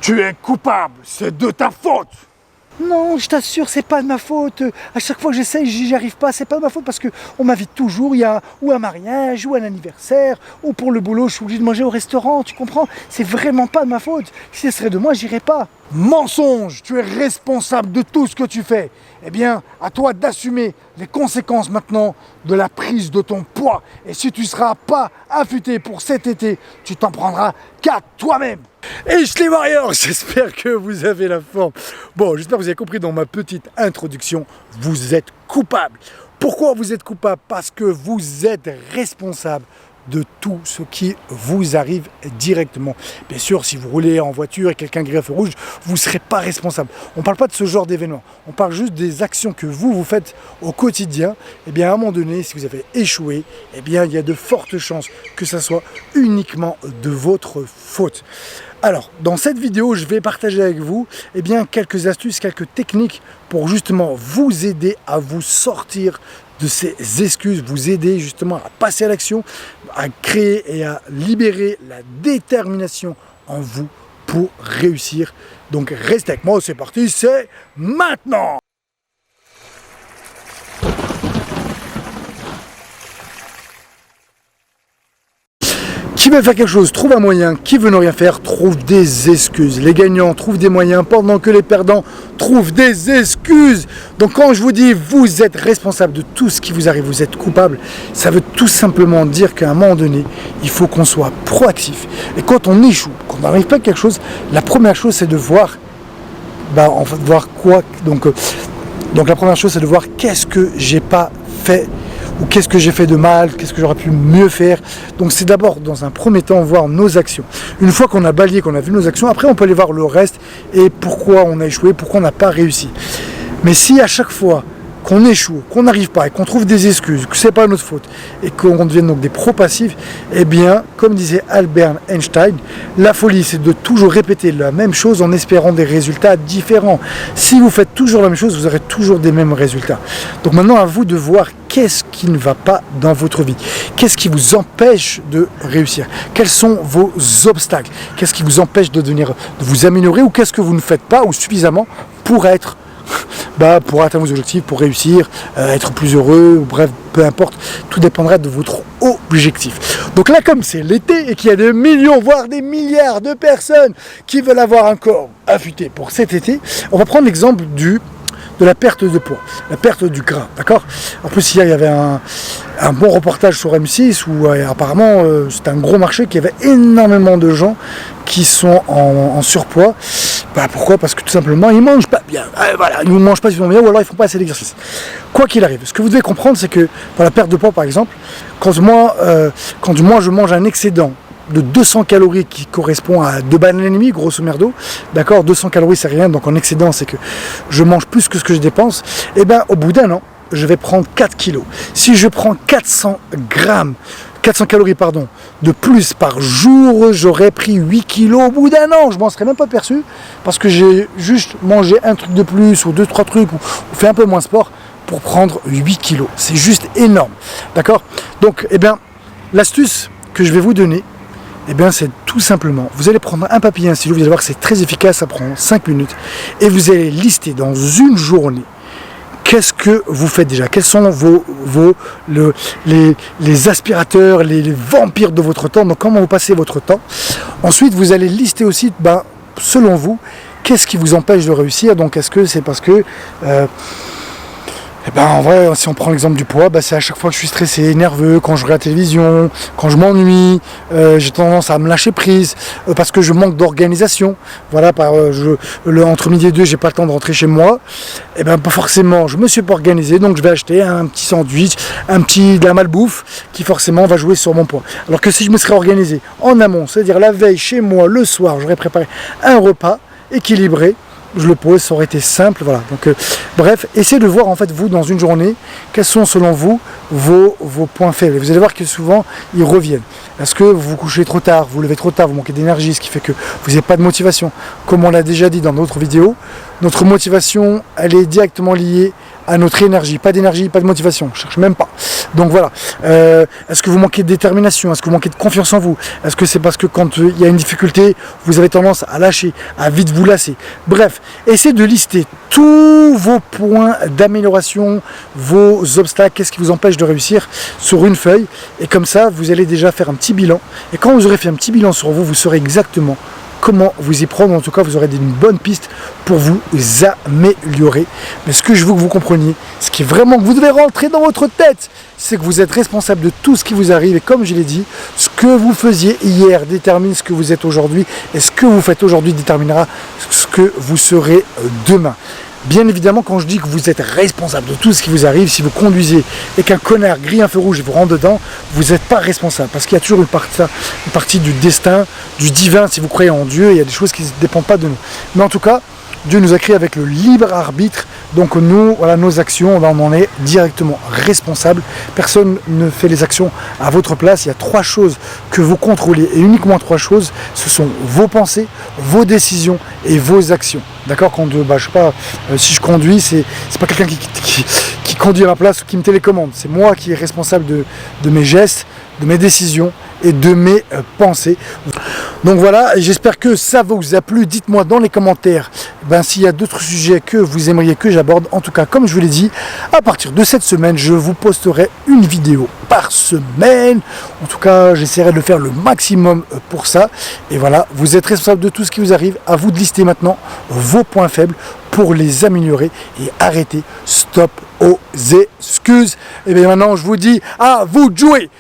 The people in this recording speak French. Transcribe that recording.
Tu es coupable, c'est de ta faute. Non, je t'assure, c'est pas de ma faute. À chaque fois que j'essaye, j'y arrive pas. C'est pas de ma faute parce que on m'invite toujours. Il y a ou un mariage, ou un anniversaire, ou pour le boulot, je suis obligé de manger au restaurant. Tu comprends? C'est vraiment pas de ma faute. Si ce serait de moi, j'irais pas. Mensonge, tu es responsable de tout ce que tu fais. Eh bien, à toi d'assumer les conséquences maintenant de la prise de ton poids. Et si tu ne seras pas affûté pour cet été, tu t'en prendras qu'à toi-même. Et les Warriors, j'espère que vous avez la forme. Bon, j'espère que vous avez compris dans ma petite introduction, vous êtes coupable. Pourquoi vous êtes coupable? Parce que vous êtes responsable de tout ce qui vous arrive directement. Bien sûr, si vous roulez en voiture et quelqu'un grille à feu rouge, vous ne serez pas responsable. On ne parle pas de ce genre d'événement. On parle juste des actions que vous faites au quotidien. Et bien, à un moment donné, si vous avez échoué, eh bien, il y a de fortes chances que ça soit uniquement de votre faute. Alors, dans cette vidéo, je vais partager avec vous eh bien, quelques astuces, quelques techniques pour justement vous aider à vous sortir de ces excuses, vous aider justement à passer à l'action, à créer et à libérer la détermination en vous pour réussir. Donc restez avec moi, c'est parti, c'est maintenant! Qui veut faire quelque chose trouve un moyen, qui veut ne rien faire trouve des excuses. Les gagnants trouvent des moyens pendant que les perdants trouvent des excuses. Donc quand je vous dis vous êtes responsable de tout ce qui vous arrive, vous êtes coupable, ça veut tout simplement dire qu'à un moment donné, il faut qu'on soit proactif. Et quand on échoue, quand on n'arrive pas à quelque chose, la première chose c'est de voir, voir quoi. Donc la première chose c'est de voir qu'est-ce que j'ai pas fait. Ou qu'est-ce que j'ai fait de mal, qu'est-ce que j'aurais pu mieux faire. Donc c'est d'abord dans un premier temps voir nos actions. Une fois qu'on a balayé, qu'on a vu nos actions, après on peut aller voir le reste et pourquoi on a échoué, pourquoi on n'a pas réussi. Mais si à chaque fois qu'on échoue, qu'on n'arrive pas et qu'on trouve des excuses, que c'est pas notre faute et qu'on devienne donc des pro-passifs, eh bien, comme disait Albert Einstein, la folie c'est de toujours répéter la même chose en espérant des résultats différents. Si vous faites toujours la même chose, vous aurez toujours des mêmes résultats. Donc maintenant à vous de voir qu'est-ce qui ne va pas dans votre vie, qu'est-ce qui vous empêche de réussir, quels sont vos obstacles, qu'est-ce qui vous empêche de vous améliorer ou qu'est-ce que vous ne faites pas ou suffisamment pour être pour atteindre vos objectifs, pour réussir, être plus heureux, ou bref, peu importe, tout dépendra de votre objectif. Donc là, comme c'est l'été et qu'il y a des millions, voire des milliards de personnes qui veulent avoir un corps affûté pour cet été, on va prendre l'exemple de la perte de poids, la perte du gras, d'accord? En plus, hier, il y avait un bon reportage sur M6 où apparemment, c'est un gros marché, qu'il y avait énormément de gens qui sont en surpoids. Pourquoi? Parce que tout simplement, ils ne mangent pas bien. Voilà, ils ne mangent pas suffisamment bien ou alors ils ne font pas assez d'exercice. Quoi qu'il arrive, ce que vous devez comprendre, c'est que pour la perte de poids, par exemple, quand moi je mange un excédent de 200 calories qui correspond à 2 bananes et demie, grosso merdo, d'accord, 200 calories c'est rien, donc en excédent c'est que je mange plus que ce que je dépense, et bien au bout d'un an, je vais prendre 4 kilos. Si je prends 400 calories de plus par jour, j'aurais pris 8 kilos au bout d'un an. Je m'en serais même pas perçu parce que j'ai juste mangé un truc de plus ou 2-3 trucs ou fait un peu moins sport pour prendre 8 kilos. C'est juste énorme. D'accord? Donc, l'astuce que je vais vous donner, c'est tout simplement, vous allez prendre un papier et un stylo, vous allez voir que c'est très efficace, ça prend 5 minutes et vous allez lister dans une journée qu'est-ce que vous faites déjà, quels sont les aspirateurs, les vampires de votre temps, donc comment vous passez votre temps. Ensuite, vous allez lister aussi, selon vous, qu'est-ce qui vous empêche de réussir. Donc, est-ce que c'est parce que... en vrai, si on prend l'exemple du poids, c'est à chaque fois que je suis stressé, nerveux, quand je regarde la télévision, quand je m'ennuie, j'ai tendance à me lâcher prise, parce que je manque d'organisation. Voilà, entre midi et 2, j'ai pas le temps de rentrer chez moi. Pas forcément, je me suis pas organisé, donc je vais acheter un petit sandwich, de la malbouffe, qui forcément va jouer sur mon poids. Alors que si je me serais organisé en amont, c'est-à-dire la veille, chez moi, le soir, j'aurais préparé un repas équilibré, je le pose, ça aurait été simple, voilà. Donc, bref, essayez de voir en fait vous dans une journée quels sont selon vous vos points faibles. Vous allez voir que souvent ils reviennent. Est-ce que vous vous couchez trop tard, vous levez trop tard, vous manquez d'énergie, ce qui fait que vous n'avez pas de motivation. Comme on l'a déjà dit dans d'autres vidéos, notre motivation, elle est directement liée à notre énergie. Pas d'énergie, pas de motivation, je cherche même pas. Donc voilà, est-ce que vous manquez de détermination? Est-ce que vous manquez de confiance en vous? Est-ce que c'est parce que quand il y a une difficulté, vous avez tendance à lâcher, à vite vous lasser? Bref, essayez de lister tous vos points d'amélioration, vos obstacles, qu'est-ce qui vous empêche de réussir sur une feuille. Et comme ça, vous allez déjà faire un petit bilan. Et quand vous aurez fait un petit bilan sur vous, vous saurez exactement comment vous y prendre. En tout cas, vous aurez une bonne piste pour vous améliorer. Mais ce que je veux que vous compreniez, ce qui est vraiment que vous devez rentrer dans votre tête, c'est que vous êtes responsable de tout ce qui vous arrive. Et comme je l'ai dit, ce que vous faisiez hier détermine ce que vous êtes aujourd'hui. Et ce que vous faites aujourd'hui déterminera ce que vous serez demain. Bien évidemment, quand je dis que vous êtes responsable de tout ce qui vous arrive, si vous conduisez et qu'un connard grille un feu rouge et vous rentre dedans, vous n'êtes pas responsable. Parce qu'il y a toujours une partie du destin, du divin, si vous croyez en Dieu, il y a des choses qui ne dépendent pas de nous. Mais en tout cas, Dieu nous a créés avec le libre arbitre, donc nous, voilà, nos actions, on en est directement responsable. Personne ne fait les actions à votre place. Il y a 3 choses que vous contrôlez, et uniquement 3 choses. Ce sont vos pensées, vos décisions et vos actions. D'accord? Quand je sais pas, si je conduis, c'est pas quelqu'un qui conduit à ma place ou qui me télécommande. C'est moi qui est responsable de mes gestes, de mes décisions et de mes pensées. Donc voilà, j'espère que ça vous a plu. Dites-moi dans les commentaires s'il y a d'autres sujets que vous aimeriez que j'aborde. En tout cas, comme je vous l'ai dit, à partir de cette semaine, je vous posterai une vidéo par semaine. En tout cas, j'essaierai de faire le maximum pour ça. Et voilà, vous êtes responsable de tout ce qui vous arrive. À vous de lister maintenant vos points faibles pour les améliorer et arrêter. Stop aux excuses. Et bien maintenant, je vous dis à vous de jouer.